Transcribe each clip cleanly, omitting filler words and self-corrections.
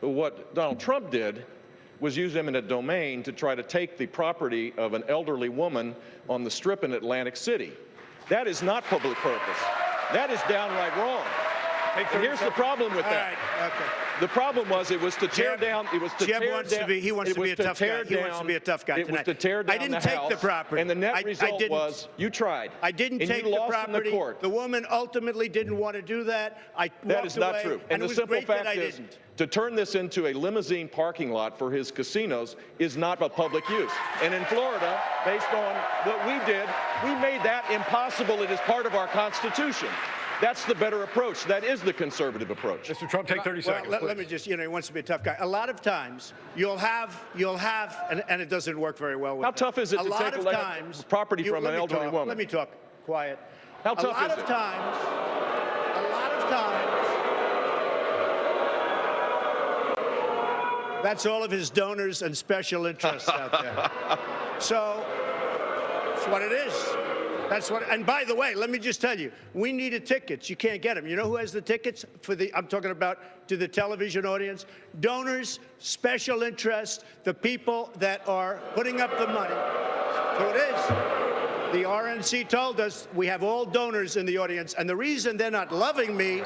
what Donald Trump did was use eminent domain to try to take the property of an elderly woman on the Strip in Atlantic City. That is not public purpose. That is downright wrong. And here's the problem with that. All right, okay. The problem was it was to tear down. It was to Jeb tear wants down. to be. He wants to be a tough guy. He wants to be a tough guy It was tonight. to tear down I didn't the take house, the property. and the net result was you tried. I didn't and take you the lost property. in the court. The woman ultimately didn't want to do that. That is not true. And the it was simple great that fact I is, didn't. to turn this into a limousine parking lot for his casinos is not a public use. And in Florida, based on what we did, we made that impossible. It is part of our Constitution. That's the better approach. That is the conservative approach. Mr. Trump, take 30 seconds. Let me just, he wants to be a tough guy. A lot of times, you'll have, and it doesn't work very well with How tough is it to take property from an elderly woman? Let me talk. Quiet. How tough is it? A lot of times, that's all of his donors and special interests out there. So, that's what it is. That's what, and by the way, let me just tell you, we needed tickets. You can't get them. You know who has the tickets for the, I'm talking about to the television audience? Donors, special interests, the people that are putting up the money. So it is. The RNC told us we have all donors in the audience, and the reason they're not loving me,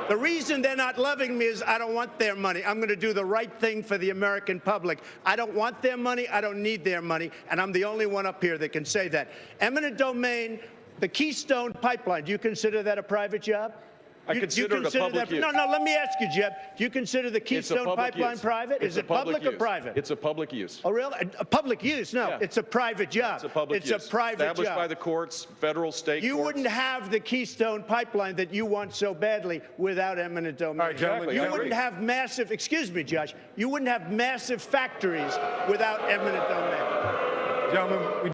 the reason they're not loving me is I don't want their money. I'm going to do the right thing for the American public. I don't want their money. I don't need their money. And I'm the only one up here that can say that. Eminent domain, the Keystone Pipeline, do you consider that a private job? I consider it a public use. No, let me ask you, Jeb. Do you consider the Keystone Pipeline private? Is it public or private? It's a public use. Oh, really? A public use? No, Yeah. It's a private job. It's a public use. It's a private job. Established by the courts, federal, state You courts. wouldn't have the Keystone Pipeline that you want so badly without eminent domain. All right, gentlemen, You wouldn't have massive, excuse me, Josh, you wouldn't have massive factories without eminent domain. Gentlemen,